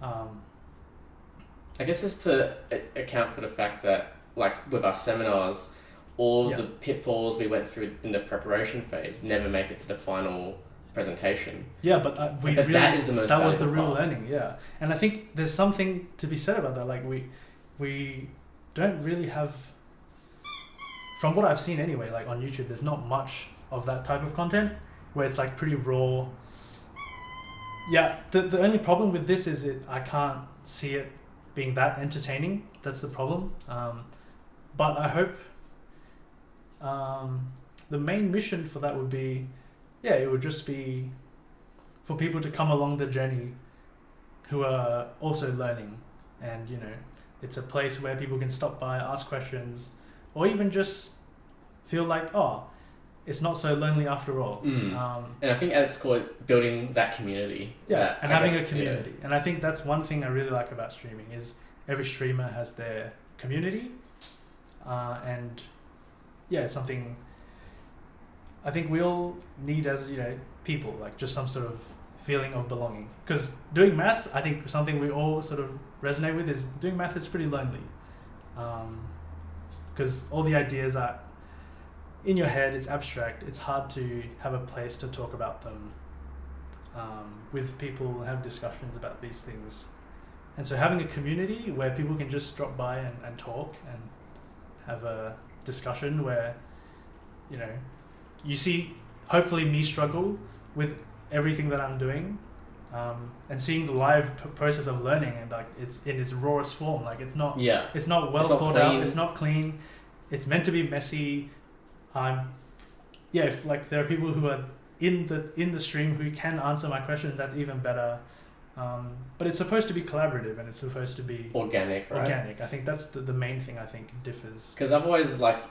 [SPEAKER 1] I guess it's to account for the fact that, like with our seminars, all the pitfalls we went through in the preparation phase never make it to the final presentation.
[SPEAKER 2] Yeah, but
[SPEAKER 1] that is the most
[SPEAKER 2] that was the real
[SPEAKER 1] part.
[SPEAKER 2] learning. Yeah, and I think there's something to be said about that. Like we don't really have, from what I've seen anyway, like on YouTube, there's not much of that type of content where it's like pretty raw. Yeah, the only problem with this is I can't see it being that entertaining. That's the problem. But I hope the main mission for that would be, it would just be for people to come along the journey who are also learning, and it's a place where people can stop by, ask questions, or even just feel like, oh, it's not so lonely after all.
[SPEAKER 1] And I think at its core, building that community.
[SPEAKER 2] Yeah, and having a community. And I think that's one thing I really like about streaming is every streamer has their community. And it's something I think we all need as, people, like just some sort of feeling of belonging. Because doing math, I think something we all sort of resonate with is doing math is pretty lonely. Because all the ideas are in your head, it's abstract, it's hard to have a place to talk about them with people and have discussions about these things. And so having a community where people can just drop by and talk and have a discussion where, you see hopefully me struggle with everything that I'm doing, and seeing the live process of learning, and like it's in its rawest form, like it's not well thought out, it's not clean, it's meant to be messy. If like there are people who are in the stream who can answer my questions, that's even better. But it's supposed to be collaborative and it's supposed to be
[SPEAKER 1] organic, right?
[SPEAKER 2] Organic. I think that's the main thing I think differs.
[SPEAKER 1] Because otherwise, like,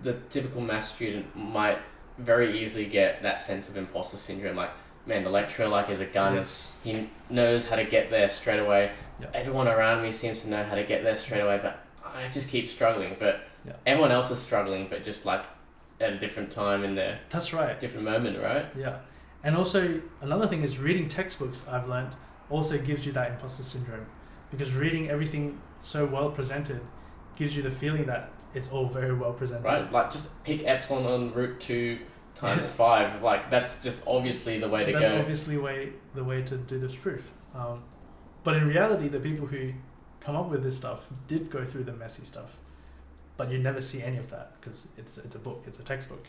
[SPEAKER 1] the typical math student might very easily get that sense of imposter syndrome. Like, man, the lecturer, like, is a gun.
[SPEAKER 2] Yes.
[SPEAKER 1] He knows how to get there straight away.
[SPEAKER 2] Yep.
[SPEAKER 1] Everyone around me seems to know how to get there straight away, but I just keep struggling. But
[SPEAKER 2] Yep.
[SPEAKER 1] everyone else is struggling, but just, like, at a different time in their
[SPEAKER 2] That's right.
[SPEAKER 1] different moment, right?
[SPEAKER 2] Yeah. And also, another thing is reading textbooks, I've learned, also gives you that imposter syndrome. Because reading everything so well presented gives you the feeling that it's all very well presented.
[SPEAKER 1] Right, like, just pick epsilon on root 2 times 5. Like, that's just obviously the way to go.
[SPEAKER 2] That's obviously the way to do this proof. But in reality, the people who come up with this stuff did go through the messy stuff. But you never see any of that because it's a book, it's a textbook.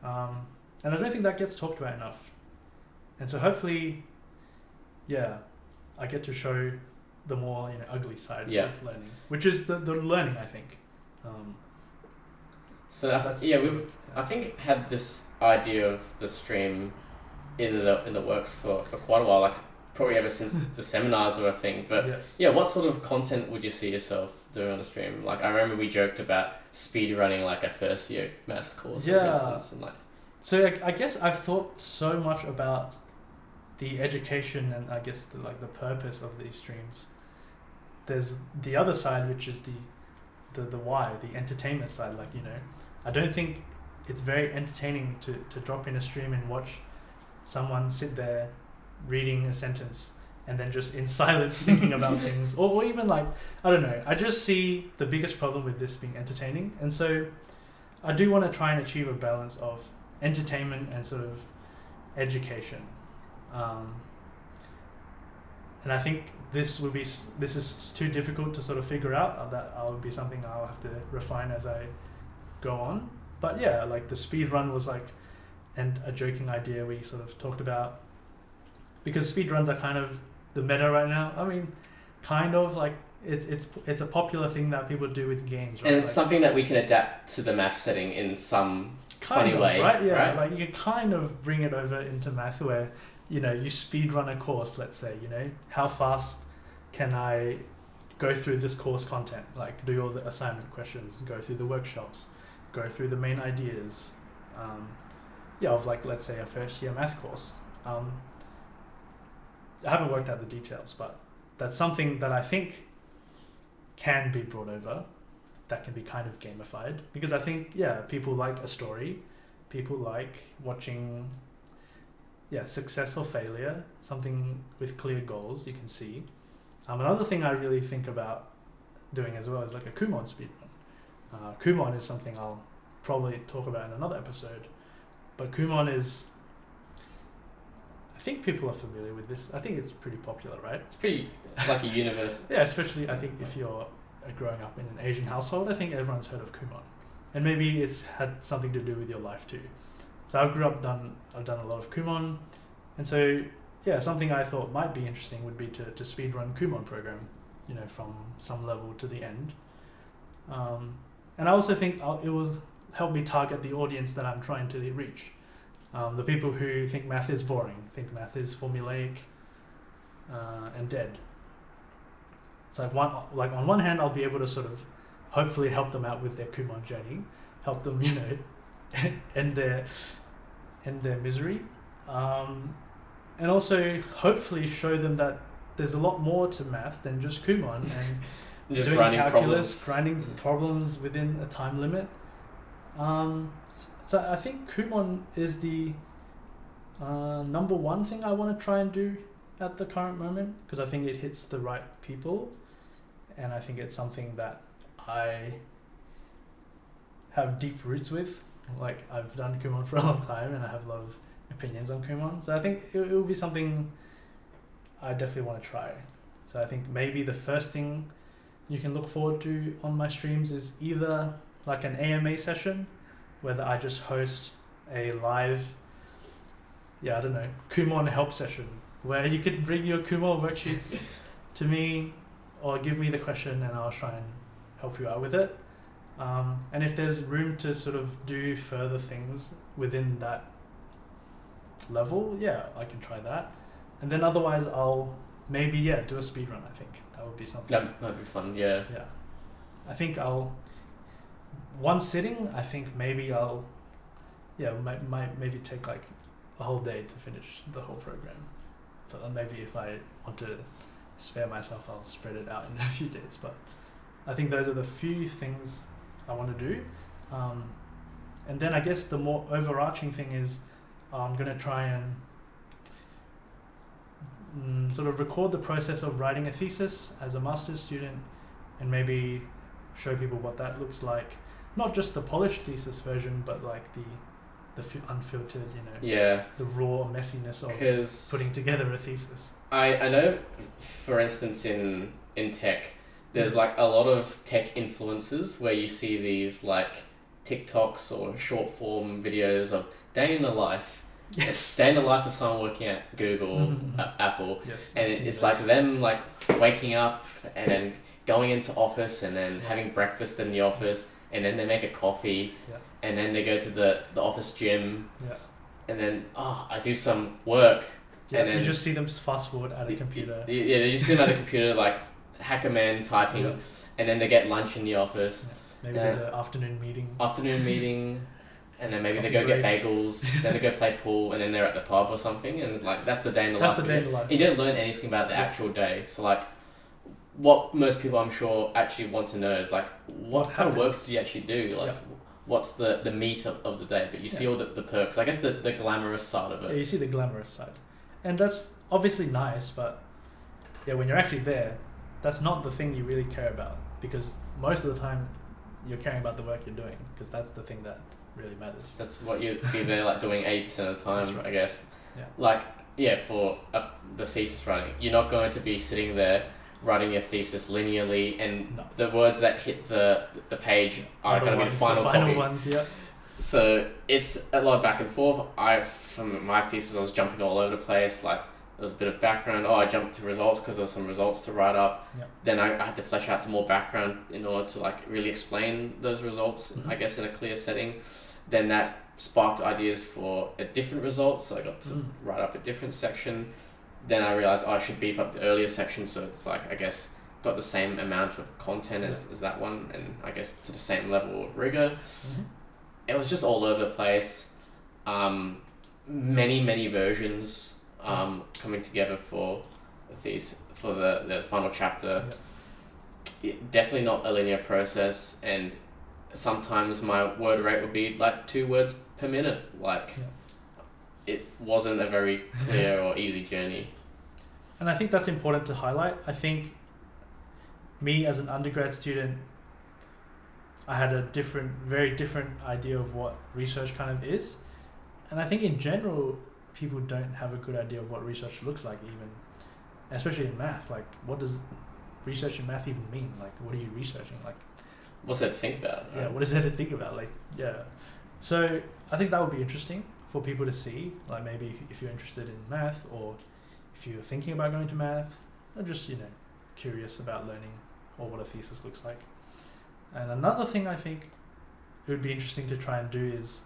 [SPEAKER 2] And I don't think that gets talked about enough. And so hopefully, yeah, I get to show the more ugly side of learning, which is the learning, I think.
[SPEAKER 1] I think had this idea of the stream in the works for quite a while, like probably ever since the seminars were a thing. But
[SPEAKER 2] yes.
[SPEAKER 1] What sort of content would you see yourself doing on the stream? Like, I remember we joked about speed running like a first year maths course, for instance, and like.
[SPEAKER 2] So I guess I've thought so much about the education and I guess the purpose of these streams. There's the other side, which is the why, the entertainment side. Like, I don't think it's very entertaining to drop in a stream and watch someone sit there reading a sentence and then just in silence thinking about things, or even like, I don't know. I just see the biggest problem with this being entertaining, and so I do want to try and achieve a balance of entertainment and sort of education. And I think this is too difficult to sort of figure out. That will be something I'll have to refine as I go on. But yeah, like the speed run was like a joking idea we sort of talked about, because speed runs are kind of the meta right now. I mean, kind of like it's a popular thing that people do with games, right?
[SPEAKER 1] And it's like, something that we can adapt to the math setting in some funny way,
[SPEAKER 2] right? Yeah,
[SPEAKER 1] right?
[SPEAKER 2] Like you can kind of bring it over into math where you speed run a course. Let's say how fast can I go through this course content? Like do all the assignment questions, go through the workshops, go through the main ideas. Of like, let's say a first year math course. I haven't worked out the details, but that's something that I think can be brought over, that can be kind of gamified, because I think people like a story, people like watching success or failure, something with clear goals you can see. Another thing I really think about doing as well is like a Kumon speedrun. Kumon is something I'll probably talk about in another episode, but Kumon is, I think people are familiar with this. I think it's pretty popular, right?
[SPEAKER 1] It's pretty like a universe.
[SPEAKER 2] Yeah, especially I think if you're growing up in an Asian household, I think everyone's heard of Kumon, and maybe it's had something to do with your life too. So I've done a lot of Kumon, and so something I thought might be interesting would be to speedrun Kumon program, from some level to the end. And I also think it will help me target the audience that I'm trying to reach. The people who think math is boring, think math is formulaic and dead. So on one hand, I'll be able to sort of hopefully help them out with their Kumon journey, help them, end their misery, and also hopefully show them that there's a lot more to math than just Kumon and
[SPEAKER 1] just
[SPEAKER 2] doing
[SPEAKER 1] grinding
[SPEAKER 2] calculus,
[SPEAKER 1] problems.
[SPEAKER 2] grinding problems within a time limit. So I think Kumon is the number one thing I want to try and do at the current moment, because I think it hits the right people, and I think it's something that I have deep roots with. Like, I've done Kumon for a long time and I have a lot of opinions on Kumon, so I think it will be something I definitely want to try. So I think maybe the first thing you can look forward to on my streams is either like an AMA session, whether I just host a live, Kumon help session, where you could bring your Kumon worksheets to me or give me the question and I'll try and help you out with it. And if there's room to sort of do further things within that level, I can try that. And then otherwise I'll maybe do a speed run. I think that would be something.
[SPEAKER 1] That'd be fun. Yeah.
[SPEAKER 2] Yeah, I think I'll one sitting. I think maybe I'll might maybe take like a whole day to finish the whole program. But maybe if I want to spare myself, I'll spread it out in a few days. But I think those are the few things I want to do. And then I guess the more overarching thing is I'm going to try and sort of record the process of writing a thesis as a master's student, and maybe show people what that looks like. Not just the polished thesis version, but like the unfiltered, the raw messiness of putting together a thesis.
[SPEAKER 1] I know, for instance, in tech, there's like a lot of tech influencers where you see these like TikToks or short form videos of day in the life.
[SPEAKER 2] Yes.
[SPEAKER 1] Day in the life of someone working at Google, Apple.
[SPEAKER 2] Yes.
[SPEAKER 1] And it's like them like waking up and then going into office and then having breakfast in the office, and then they make a coffee.
[SPEAKER 2] Yeah.
[SPEAKER 1] And then they go to the office gym, and then I do some work.
[SPEAKER 2] Yeah,
[SPEAKER 1] and then
[SPEAKER 2] you just see them fast forward at a computer.
[SPEAKER 1] Yeah, they just see them at a computer like hacker man typing, and then they get lunch in the office.
[SPEAKER 2] Yeah. Maybe there's an afternoon meeting. And then maybe they go get bagels, then they go play pool, and then they're at the pub or something, and it's like that's the day in the life. That's the day in the life.
[SPEAKER 1] You didn't learn anything about the actual day. So like, what most people I'm sure actually want to know is like, what kind of work do you actually do? Like, what's the meat of the day? But you see all the perks. I guess the glamorous side of it.
[SPEAKER 2] Yeah, you see the glamorous side, and that's obviously nice. But when you're actually there, that's not the thing you really care about, because most of the time you're caring about the work you're doing, because that's the thing that really matters.
[SPEAKER 1] That's what you'd be there like doing 80% of the time,
[SPEAKER 2] right.
[SPEAKER 1] I guess.
[SPEAKER 2] Yeah.
[SPEAKER 1] Like, for the thesis writing, you're not going to be sitting there writing your thesis linearly, and the words that hit the page are going to be the final copy.
[SPEAKER 2] Ones, yeah.
[SPEAKER 1] So it's a lot of back and forth. From my thesis, I was jumping all over the place. Like, there was a bit of background. I jumped to results because there was some results to write up.
[SPEAKER 2] Yep.
[SPEAKER 1] Then I had to flesh out some more background in order to like really explain those results, I guess, in a clear setting. Then that sparked ideas for a different result, so I got to write up a different section. Then I realized I should beef up the earlier section, so it's like, I guess, got the same amount of content as that one, and I guess to the same level of rigor. It was just all over the place. Many versions coming together for the final chapter. Definitely not a linear process, and sometimes my word rate would be like 2 words per minute. It wasn't a very clear or easy journey.
[SPEAKER 2] And I think that's important to highlight. I think me as an undergrad student, I had a very different idea of what research kind of is. And I think in general, people don't have a good idea of what research looks like, even, especially in math. Like, what does research in math even mean? Like, what are you researching? Like,
[SPEAKER 1] what's there to think about? Right?
[SPEAKER 2] Yeah, what is there to think about? Like, So I think that would be interesting for people to see. Like, maybe if you're interested in math, or if you're thinking about going to math, or just, curious about learning or what a thesis looks like. And another thing I think it would be interesting to try and do is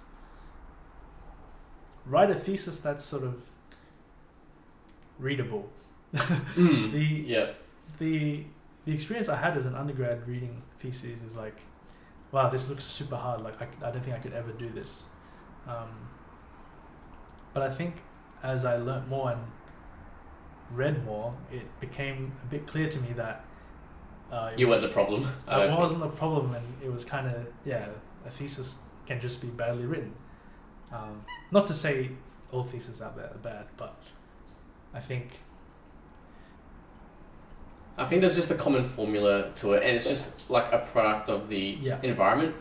[SPEAKER 2] write a thesis that's sort of readable. The experience I had as an undergrad reading theses is like, wow, this looks super hard. Like, I don't think I could ever do this. But I think as I learnt more and read more, it became a bit clear to me that
[SPEAKER 1] you was a problem.
[SPEAKER 2] It wasn't a problem, and it was kind of, a thesis can just be badly written. Not to say all theses out there are bad, but I think
[SPEAKER 1] there's just a common formula to it, and it's just like a product of the environment.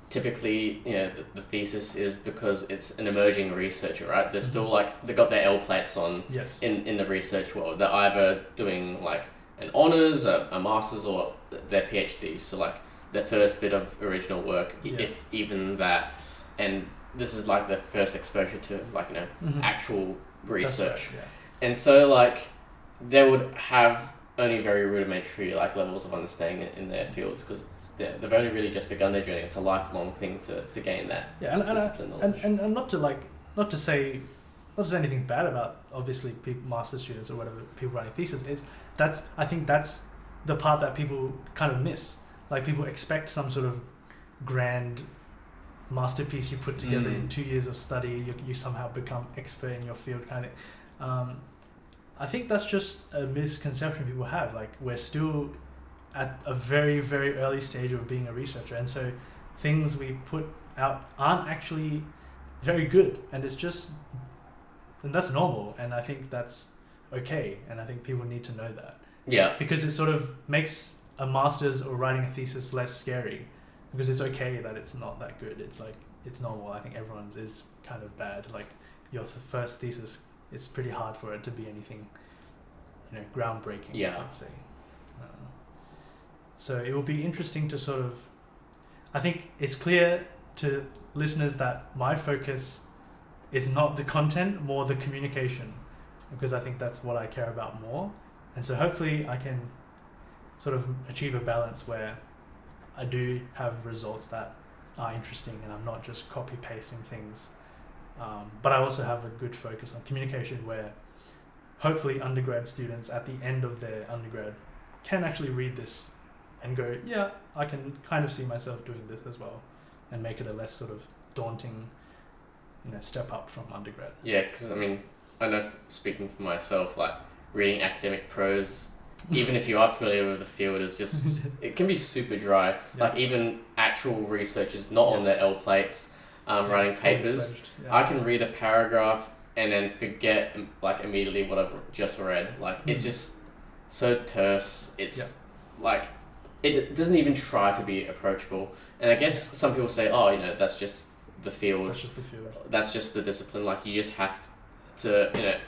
[SPEAKER 1] Typically, the thesis is because it's an emerging researcher, right? They're still like, they got their L plates on in the research world. They're either doing like an honours, a master's, or their PhD. So like their first bit of original work, if even that. And this is like their first exposure to like, actual research.
[SPEAKER 2] Right,
[SPEAKER 1] And so like they would have only very rudimentary like levels of understanding in their fields, because they've only really just begun their journey. It's a lifelong thing to gain that discipline knowledge.
[SPEAKER 2] And not to say not just anything bad about obviously people, master students or whatever people writing thesis is. I think that's the part that people kind of miss. Like people expect some sort of grand masterpiece you put together in 2 years of study. You somehow become expert in your field, kind of. I think that's just a misconception people have. Like we're still at a very, very early stage of being a researcher, and so things we put out aren't actually very good, and and that's normal, and I think that's okay, and I think people need to know that.
[SPEAKER 1] Yeah.
[SPEAKER 2] Because it sort of makes a master's or writing a thesis less scary, because it's okay that it's not that good. It's like, it's normal. I think everyone's is kind of bad. Like your first thesis, it's pretty hard for it to be anything, groundbreaking.
[SPEAKER 1] Yeah.
[SPEAKER 2] Let's say. So it will be interesting to sort of, I think it's clear to listeners that my focus is not the content, more the communication, because I think that's what I care about more. And so hopefully I can sort of achieve a balance where I do have results that are interesting and I'm not just copy pasting things. But I also have a good focus on communication where hopefully undergrad students at the end of their undergrad can actually read this and go, yeah, I can kind of see myself doing this as well, and make it a less sort of daunting, step up from undergrad.
[SPEAKER 1] Yeah, because I know, speaking for myself, like reading academic prose, even if you are familiar with the field, is just it can be super dry. Yeah. Like even actual researchers not on their L plates, writing papers, I can read a paragraph and then forget like immediately what I've just read. Like it's just so terse. It's like it doesn't even try to be approachable. And I guess some people say, oh, that's just the field.
[SPEAKER 2] That's just the field.
[SPEAKER 1] That's just the discipline. Like you just have to,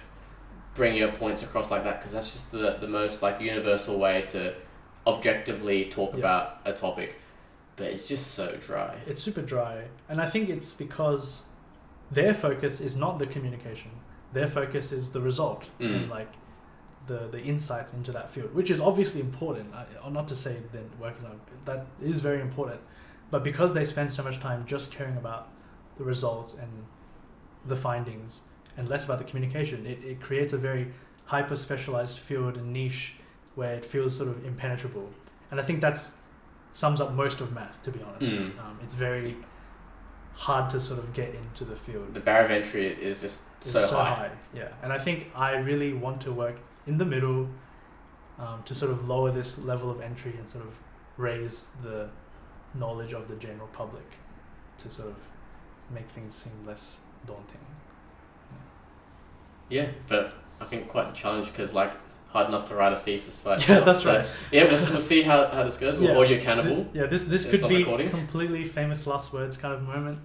[SPEAKER 1] bring your points across like that, because that's just the most like universal way to objectively talk about a topic. But it's just so dry. It's
[SPEAKER 2] super dry. And I think it's because their focus is not the communication. Their focus is the result and like the insights into that field, which is obviously important. Not to say that work is not, that is very important. But because they spend so much time just caring about the results and the findings and less about the communication, it creates a very hyper specialized field and niche where it feels sort of impenetrable. And I think that's sums up most of math, to be honest. It's very hard to sort of get into the field.
[SPEAKER 1] The barrier of entry is just so high.
[SPEAKER 2] Yeah, and I think I really want to work in the middle to sort of lower this level of entry and sort of raise the knowledge of the general public to sort of make things seem less daunting.
[SPEAKER 1] Yeah, but I think quite the challenge, because like hard enough to write a thesis by
[SPEAKER 2] itself. Yeah, that's right.
[SPEAKER 1] Yeah, we'll see how this goes. We'll hold you accountable.
[SPEAKER 2] This could be completely famous last words kind of moment.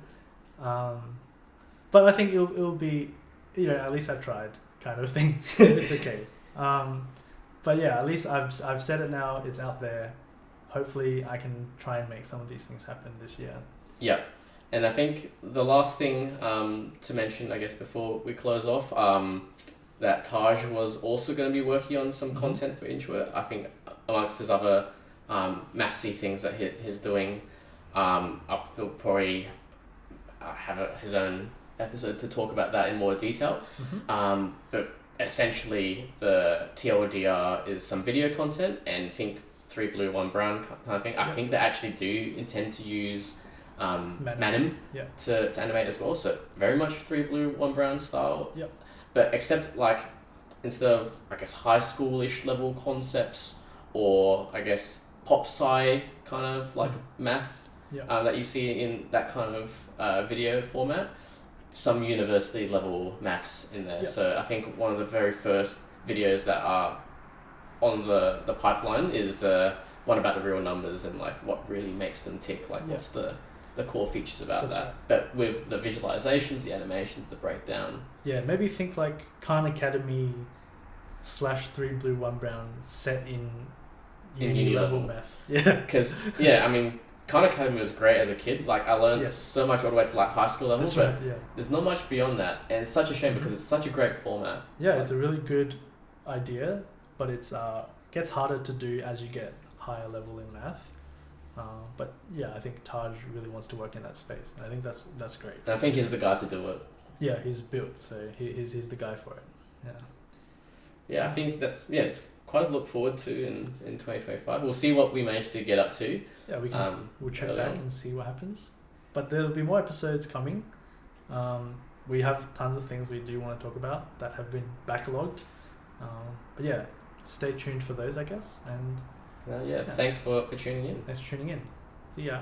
[SPEAKER 2] But I think it'll be, at least I tried kind of thing. It's okay. But yeah, at least I've said it now. It's out there. Hopefully, I can try and make some of these things happen this year.
[SPEAKER 1] Yeah, and I think the last thing to mention, I guess, before we close off, that Taj was also going to be working on some content for Intuit. I think amongst his other mathsy things that he's doing, he'll probably have his own episode to talk about that in more detail. But essentially, the TLDR is some video content, and think 3 blue, 1 brown kind of thing. I think they actually do intend to use Manim to animate as well. So very much 3 blue, 1 brown style.
[SPEAKER 2] Yep.
[SPEAKER 1] But except like instead of I guess high schoolish level concepts, or I guess pop sci kind of like math that you see in that kind of video format, some university level maths in there. So I think one of the very first videos that are on the pipeline is one about the real numbers and like what really makes them tick, like what's the core features about that. Right. But with the visualizations, the animations, the breakdown. Yeah,
[SPEAKER 2] maybe think like Khan Academy / 3 blue 1 brown set in uni level math. Yeah.
[SPEAKER 1] Because Khan Academy was great as a kid. Like I learned so much all the way to like high school level. That's right, there's not much beyond that, and it's such a shame because it's such a great format. Yeah, it's a really good idea, but it's gets harder to do as you get higher level in math. But yeah, I think Taj really wants to work in that space, and I think that's great. And I think he's the guy to do it.
[SPEAKER 2] Yeah, he's built, so he's the guy for it. Yeah.
[SPEAKER 1] Yeah, I think it's quite a look forward to in 2025. We'll see what we manage to get up to.
[SPEAKER 2] Yeah, we'll check
[SPEAKER 1] early
[SPEAKER 2] back
[SPEAKER 1] on.
[SPEAKER 2] and see what happens. But there'll be more episodes coming. We have tons of things we do want to talk about that have been backlogged. But yeah, stay tuned for those, I guess. And
[SPEAKER 1] Thanks for tuning in.
[SPEAKER 2] thanks for tuning in. See ya.